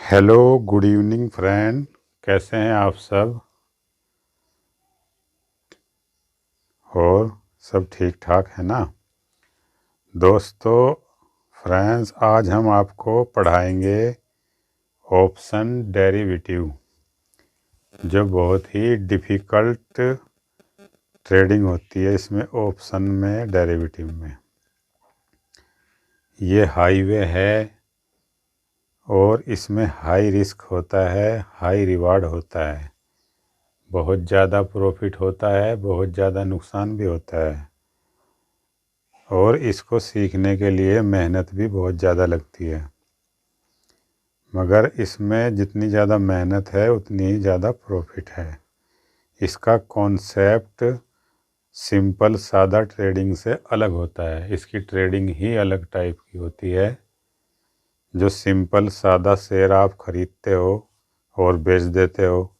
Hello, good evening friend. कैसे हैं आप सब? और सब ठीक ठाक है ना दोस्तों? फ्रेंड्स, आज हम आपको पढ़ाएंगे ऑप्शन डेरिवेटिव, जो बहुत ही डिफ़िकल्ट ट्रेडिंग होती है इसमें, ऑप्शन में, डेरिवेटिव में। ये हाईवे है और इसमें हाई रिस्क होता है, हाई रिवार्ड होता है। बहुत ज़्यादा प्रॉफिट होता है, बहुत ज़्यादा नुकसान भी होता है। और इसको सीखने के लिए मेहनत भी बहुत ज़्यादा लगती है, मगर इसमें जितनी ज़्यादा मेहनत है उतनी ही ज़्यादा प्रॉफिट है। इसका कॉन्सेप्ट सिंपल सादा ट्रेडिंग से अलग होता है। इसकी ट्रेडिंग ही अलग टाइप की होती है। जो सिंपल सादा शेयर आप ख़रीदते हो और बेच देते हो,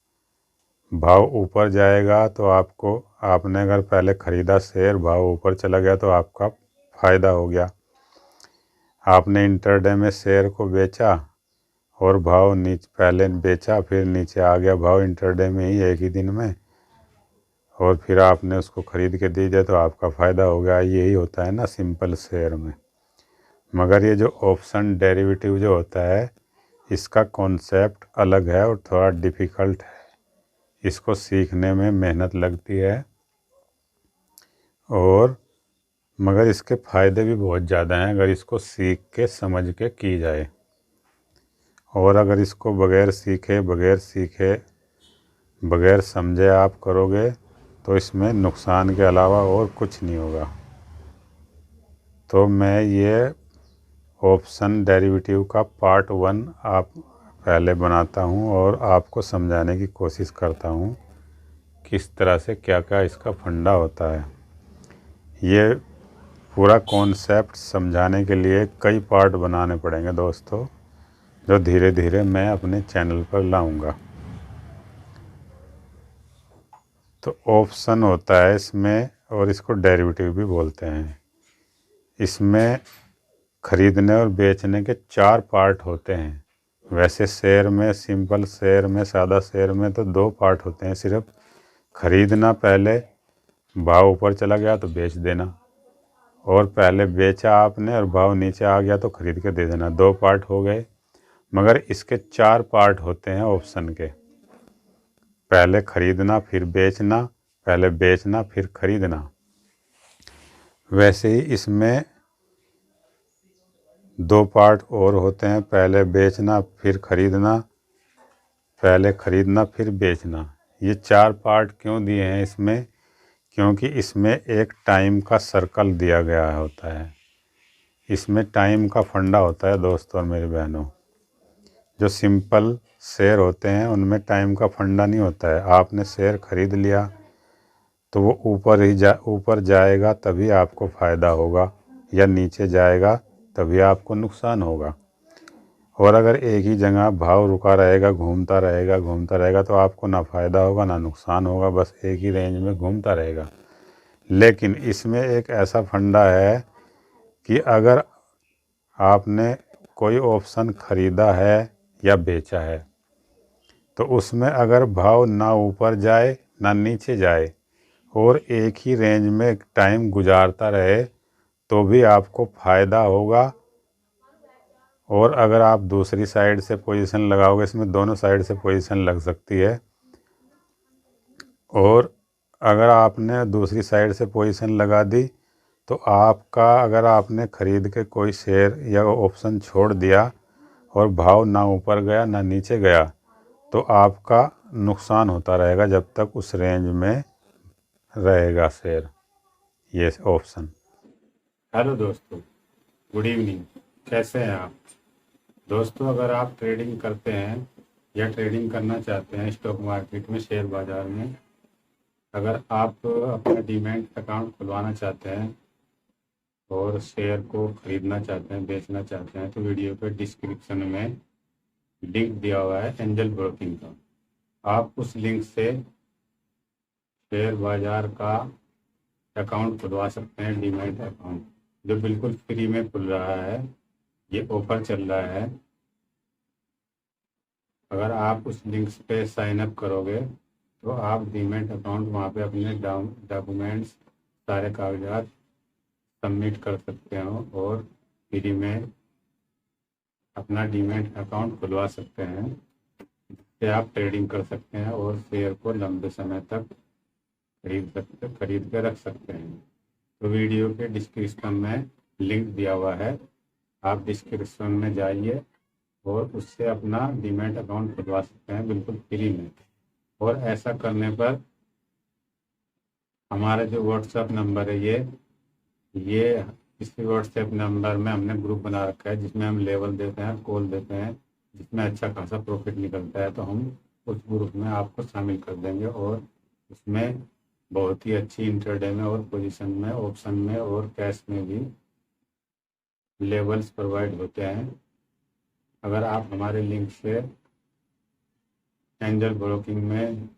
भाव ऊपर जाएगा तो आपने अगर पहले ख़रीदा शेयर, भाव ऊपर चला गया तो आपका फ़ायदा हो गया। आपने इंटरडे में शेयर को बेचा और भाव नीचे, पहले बेचा फिर नीचे आ गया भाव इंटरडे में ही, एक ही दिन में, और फिर आपने उसको ख़रीद के दे दिया तो आपका फ़ायदा हो गया। यही होता है ना सिंपल शेयर में। मगर ये जो ऑप्शन डेरिवेटिव जो होता है, इसका कॉन्सेप्ट अलग है और थोड़ा डिफ़िकल्ट है। इसको सीखने में मेहनत लगती है, और मगर इसके फ़ायदे भी बहुत ज़्यादा हैं अगर इसको सीख के समझ के की जाए। और अगर इसको बग़ैर सीखे बग़ैर समझे आप करोगे तो इसमें नुकसान के अलावा और कुछ नहीं होगा। तो मैं ये ऑप्शन डेरिवेटिव का पार्ट 1 आप पहले बनाता हूँ और आपको समझाने की कोशिश करता हूँ किस तरह से क्या क्या इसका फंडा होता है। ये पूरा कॉन्सेप्ट समझाने के लिए कई पार्ट बनाने पड़ेंगे दोस्तों, जो धीरे धीरे मैं अपने चैनल पर लाऊंगा। तो ऑप्शन होता है इसमें, और इसको डेरिवेटिव भी बोलते हैं। इसमें ख़रीदने और बेचने के 4 पार्ट होते हैं। वैसे शेयर में, सिंपल शेयर में, सादा शेयर में तो 2 पार्ट होते हैं सिर्फ। ख़रीदना, पहले भाव ऊपर चला गया तो बेच देना, और पहले बेचा आपने और भाव नीचे आ गया तो ख़रीद के दे देना। 2 पार्ट हो गए। मगर इसके 4 पार्ट होते हैं ऑप्शन के। पहले ख़रीदना फिर बेचना, पहले बेचना फिर ख़रीदना। वैसे ही इसमें 2 पार्ट और होते हैं, पहले बेचना फिर ख़रीदना, पहले ख़रीदना फिर बेचना। ये 4 पार्ट क्यों दिए हैं इसमें? क्योंकि इसमें एक टाइम का सर्कल दिया गया होता है। इसमें टाइम का फंडा होता है दोस्तों और मेरी बहनों। जो सिंपल शेयर होते हैं उनमें टाइम का फंडा नहीं होता है। आपने शेयर ख़रीद लिया तो वो ऊपर जाएगा तभी आपको फ़ायदा होगा, या नीचे जाएगा तभी आपको नुकसान होगा। और अगर एक ही जगह भाव रुका रहेगा, घूमता रहेगा तो आपको ना फ़ायदा होगा ना नुकसान होगा, बस एक ही रेंज में घूमता रहेगा। लेकिन इसमें एक ऐसा फंडा है कि अगर आपने कोई ऑप्शन ख़रीदा है या बेचा है तो उसमें अगर भाव ना ऊपर जाए ना नीचे जाए और एक ही रेंज में टाइम गुजारता रहे तो भी आपको फ़ायदा होगा। और अगर आप दूसरी साइड से पोजीशन लगाओगे, इसमें दोनों साइड से पोजीशन लग सकती है, और अगर आपने दूसरी साइड से पोजीशन लगा दी तो आपका, अगर आपने ख़रीद के कोई शेयर या ऑप्शन छोड़ दिया और भाव ना ऊपर गया ना नीचे गया तो आपका नुकसान होता रहेगा जब तक उस रेंज में रहेगा शेयर, ये ऑप्शन। हेलो दोस्तों, गुड इवनिंग। कैसे हैं आप दोस्तों? अगर आप ट्रेडिंग करते हैं या ट्रेडिंग करना चाहते हैं स्टॉक मार्केट में, शेयर बाज़ार में, अगर आप अपना डीमैट अकाउंट खुलवाना चाहते हैं और शेयर को ख़रीदना चाहते हैं, बेचना चाहते हैं, तो वीडियो पे डिस्क्रिप्शन में लिंक दिया हुआ है एंजल ब्रोकिंग का। आप उस लिंक से शेयर बाज़ार का अकाउंट खुलवा सकते हैं, डीमैट अकाउंट, जो बिल्कुल फ्री में खुल रहा है। ये ऑफ़र चल रहा है। अगर आप उस लिंक पे साइन अप करोगे तो आप डीमैट अकाउंट वहाँ पे अपने डॉक्यूमेंट्स सारे कागजात सबमिट कर सकते हो और फ्री में अपना डीमैट अकाउंट खुलवा सकते हैं, जिससे आप ट्रेडिंग कर सकते हैं और शेयर को लंबे समय तक खरीद के रख सकते हैं। तो वीडियो के डिस्क्रिप्शन में लिंक दिया हुआ है, आप डिस्क्रिप्शन में जाइए और उससे अपना डीमैट अकाउंट खुलवा सकते हैं बिल्कुल फ्री में। और ऐसा करने पर हमारा जो व्हाट्सएप नंबर है ये इसी व्हाट्सएप नंबर में हमने ग्रुप बना रखा है, जिसमें हम लेवल देते हैं, कॉल देते हैं, जिसमें अच्छा खासा प्रॉफिट निकलता है। तो हम उस ग्रुप में आपको शामिल कर देंगे और उसमें बहुत ही अच्छी इंट्राडे में और पोजीशन में, ऑप्शन में और कैश में भी लेवल्स प्रोवाइड होते हैं। अगर आप हमारे लिंक से एंजल ब्रोकिंग में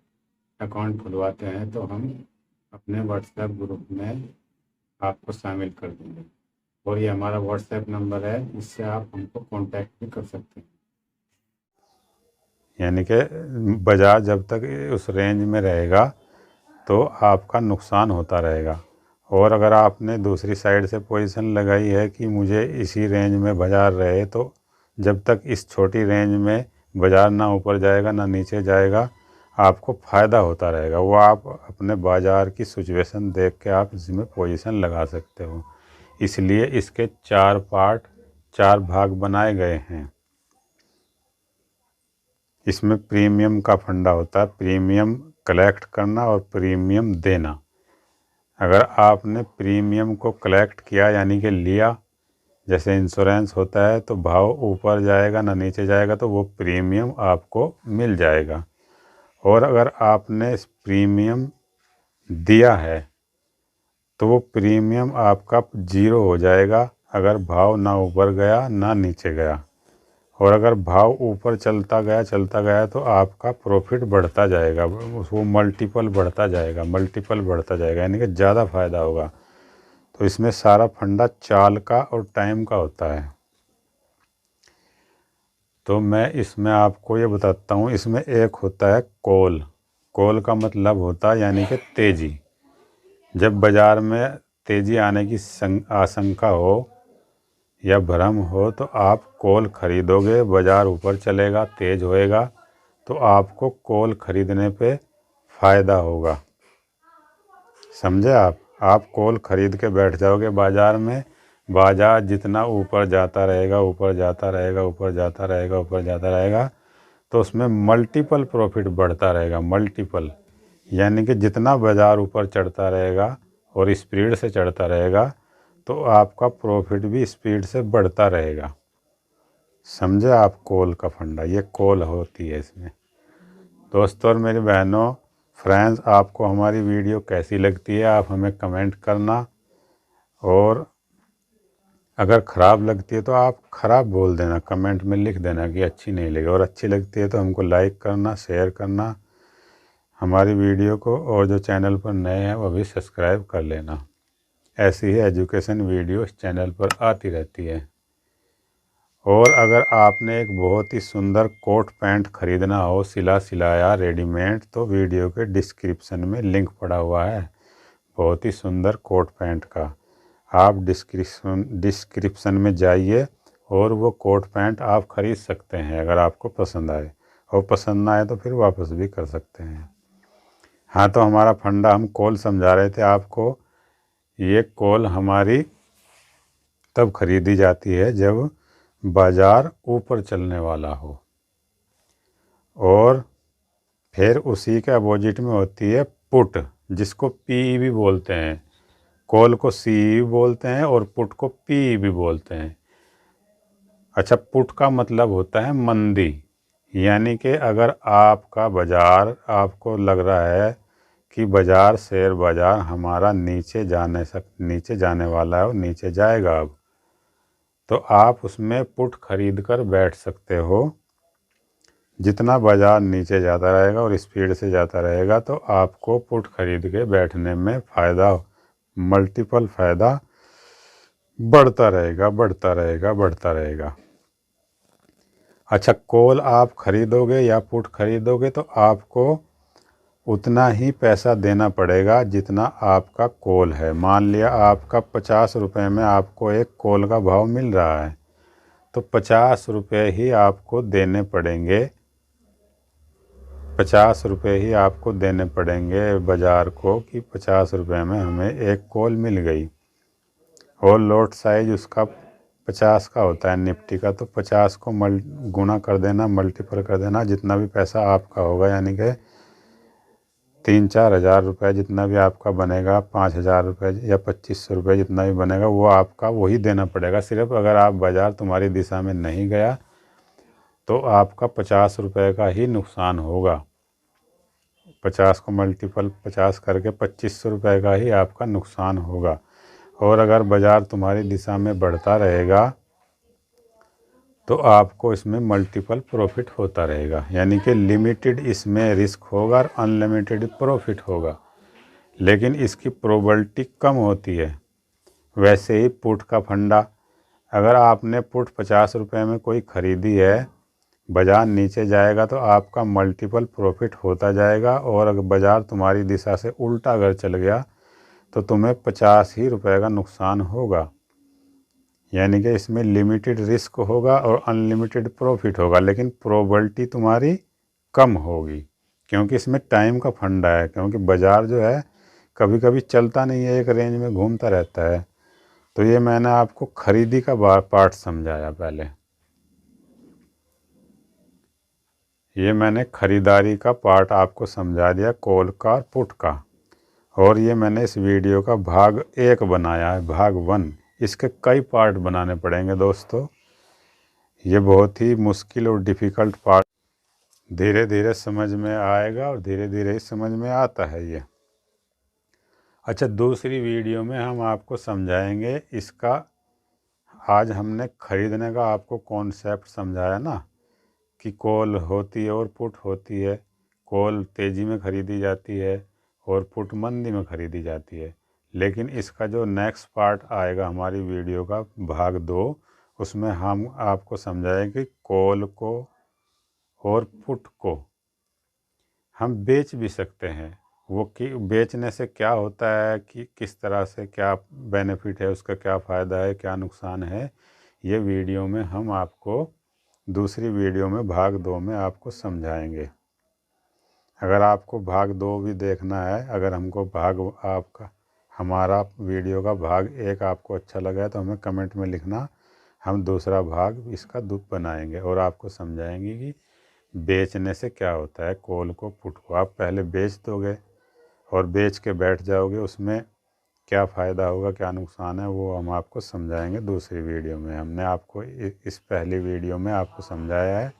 अकाउंट खुलवाते हैं तो हम अपने व्हाट्सएप ग्रुप में आपको शामिल कर देंगे। और ये हमारा व्हाट्सएप नंबर है, इससे आप हमको कांटेक्ट भी कर सकते हैं। यानी कि बाजार जब तक उस रेंज में रहेगा तो आपका नुकसान होता रहेगा। और अगर आपने दूसरी साइड से पोजीशन लगाई है कि मुझे इसी रेंज में बाजार रहे, तो जब तक इस छोटी रेंज में बाजार ना ऊपर जाएगा ना नीचे जाएगा, आपको फ़ायदा होता रहेगा। वो आप अपने बाज़ार की सिचुएशन देख के आप इसमें पोजीशन लगा सकते हो। इसलिए इसके 4 भाग बनाए गए हैं। इसमें प्रीमियम का फंडा होता है, प्रीमियम कलेक्ट करना और प्रीमियम देना। अगर आपने प्रीमियम को कलेक्ट किया यानी कि लिया, जैसे इंश्योरेंस होता है, तो भाव ऊपर जाएगा ना नीचे जाएगा, तो वो प्रीमियम आपको मिल जाएगा। और अगर आपने प्रीमियम दिया है तो वो प्रीमियम आपका 0 हो जाएगा अगर भाव ना ऊपर गया ना नीचे गया। और अगर भाव ऊपर चलता गया तो आपका प्रॉफिट बढ़ता जाएगा, वो मल्टीपल बढ़ता जाएगा यानी कि ज़्यादा फ़ायदा होगा। तो इसमें सारा फंडा चाल का और टाइम का होता है। तो मैं इसमें आपको ये बताता हूँ, इसमें एक होता है कॉल। कॉल का मतलब होता है यानी कि तेज़ी। जब बाज़ार में तेज़ी आने की आशंका हो या भ्रम हो तो आप कॉल ख़रीदोगे, बाज़ार ऊपर चलेगा, तेज़ होएगा, तो आपको कॉल ख़रीदने पे फ़ायदा होगा। समझे आप कॉल ख़रीद के बैठ जाओगे बाज़ार में, बाज़ार जितना ऊपर जाता रहेगा तो उसमें मल्टीपल प्रॉफिट बढ़ता रहेगा, मल्टीपल। यानी कि जितना बाज़ार ऊपर चढ़ता रहेगा और स्पीड से चढ़ता रहेगा तो आपका प्रॉफिट भी स्पीड से बढ़ता रहेगा। समझे आप कॉल का फंडा, ये कॉल होती है इसमें। दोस्तों और मेरी बहनों, फ्रेंड्स, आपको हमारी वीडियो कैसी लगती है आप हमें कमेंट करना। और अगर ख़राब लगती है तो आप ख़राब बोल देना, कमेंट में लिख देना कि अच्छी नहीं लगी। और अच्छी लगती है तो हमको लाइक करना, शेयर करना हमारी वीडियो को। और जो चैनल पर नए हैं वो भी सब्सक्राइब कर लेना। ऐसी ही एजुकेशन वीडियो इस चैनल पर आती रहती है। और अगर आपने एक बहुत ही सुंदर कोट पैंट ख़रीदना हो, सिलाया रेडीमेड, तो वीडियो के डिस्क्रिप्शन में लिंक पड़ा हुआ है बहुत ही सुंदर कोट पैंट का। आप डिस्क्रिप्शन में जाइए और वो कोट पैंट आप ख़रीद सकते हैं अगर आपको पसंद आए। और पसंद ना आए तो फिर वापस भी कर सकते हैं। हाँ, तो हमारा फंडा हम कॉल समझा रहे थे आपको। ये कॉल हमारी तब ख़रीदी जाती है जब बाज़ार ऊपर चलने वाला हो। और फिर उसी के अपोजिट में होती है पुट, जिसको पी भी बोलते हैं। कॉल को सी भी बोलते हैं और पुट को पी भी बोलते हैं। अच्छा, पुट का मतलब होता है मंदी। यानी कि अगर आपका बाज़ार, आपको लग रहा है कि शेयर बाज़ार हमारा नीचे जाने वाला है और नीचे जाएगा अब, तो आप उसमें पुट खरीद कर बैठ सकते हो। जितना बाज़ार नीचे जाता रहेगा और स्पीड से जाता रहेगा तो आपको पुट खरीद के बैठने में फ़ायदा, मल्टीपल फ़ायदा बढ़ता रहेगा। अच्छा, कॉल आप खरीदोगे या पुट खरीदोगे तो आपको उतना ही पैसा देना पड़ेगा जितना आपका कॉल है। मान लिया आपका 50 रुपये में आपको एक कॉल का भाव मिल रहा है, तो 50 रुपये ही आपको देने पड़ेंगे। 50 रुपये ही आपको देने पड़ेंगे बाज़ार को कि 50 रुपये में हमें एक कॉल मिल गई। और लॉट साइज उसका 50 का होता है निफ्टी का, तो 50 को गुणा कर देना, मल्टीपल कर देना, जितना भी पैसा आपका होगा, यानी कि 3-4 हज़ार रुपये जितना भी आपका बनेगा, 5,000 रुपये या 2500 रुपये जितना भी बनेगा, वो आपका वही देना पड़ेगा। सिर्फ अगर आप बाज़ार तुम्हारी दिशा में नहीं गया तो आपका 50 रुपये का ही नुकसान होगा। 50 को मल्टीपल 50 करके 2500 रुपये का ही आपका नुकसान होगा। और अगर बाज़ार तुम्हारी दिशा में बढ़ता रहेगा तो आपको इसमें मल्टीपल प्रॉफिट होता रहेगा, यानी कि लिमिटेड इसमें रिस्क होगा और अनलिमिटेड प्रॉफिट होगा, लेकिन इसकी प्रोबेबिलिटी कम होती है। वैसे ही पुट का फंडा, अगर आपने पुट 50 रुपये में कोई ख़रीदी है, बाज़ार नीचे जाएगा तो आपका मल्टीपल प्रॉफिट होता जाएगा। और अगर बाज़ार तुम्हारी दिशा से उल्टा अगर चल गया तो तुम्हें 50 ही रुपये का नुकसान होगा। यानी कि इसमें लिमिटेड रिस्क होगा और अनलिमिटेड प्रॉफिट होगा, लेकिन प्रोबेबिलिटी तुम्हारी कम होगी, क्योंकि इसमें टाइम का फंडा है। क्योंकि बाज़ार जो है कभी कभी चलता नहीं है, एक रेंज में घूमता रहता है। तो ये मैंने आपको खरीदी का पार्ट समझाया पहले, ये मैंने ख़रीदारी का पार्ट आपको समझा दिया, कॉल का और पुट का। और ये मैंने इस वीडियो का भाग 1 बनाया है, भाग 1। इसके कई पार्ट बनाने पड़ेंगे दोस्तों, ये बहुत ही मुश्किल और डिफ़िकल्ट पार्ट। धीरे धीरे समझ में आएगा और धीरे धीरे ही समझ में आता है ये। अच्छा, दूसरी वीडियो में हम आपको समझाएंगे इसका। आज हमने ख़रीदने का आपको कॉन्सेप्ट समझाया ना, कि कॉल होती है और पुट होती है। कॉल तेज़ी में ख़रीदी जाती है और पुट मंदी में ख़रीदी जाती है। लेकिन इसका जो नेक्स्ट पार्ट आएगा हमारी वीडियो का भाग 2, उसमें हम आपको समझाएंगे कि कॉल को और पुट को हम बेच भी सकते हैं। वो कि बेचने से क्या होता है, कि किस तरह से क्या बेनिफिट है, उसका क्या फ़ायदा है, क्या नुकसान है, ये वीडियो में हम आपको दूसरी वीडियो में भाग 2 में आपको समझाएंगे। अगर आपको भाग 2 भी देखना है, अगर हमको आपका हमारा वीडियो का भाग 1 आपको अच्छा लगा है तो हमें कमेंट में लिखना, हम दूसरा भाग इसका बनाएंगे और आपको समझाएंगे कि बेचने से क्या होता है। कॉल को पुट को आप पहले बेच दोगे और बेच के बैठ जाओगे, उसमें क्या फ़ायदा होगा, क्या नुकसान है, वो हम आपको समझाएंगे दूसरी वीडियो में। हमने आपको इस पहली वीडियो में आपको समझाया है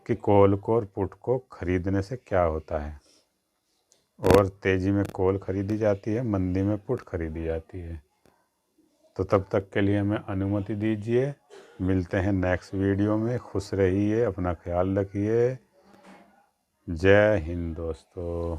कि कॉल को और पुट को ख़रीदने से क्या होता है। और तेज़ी में कॉल ख़रीदी जाती है, मंदी में पुट ख़रीदी जाती है। तो तब तक के लिए हमें अनुमति दीजिए, मिलते हैं नेक्स्ट वीडियो में। खुश रहिए, अपना ख्याल रखिए। जय हिंद दोस्तों।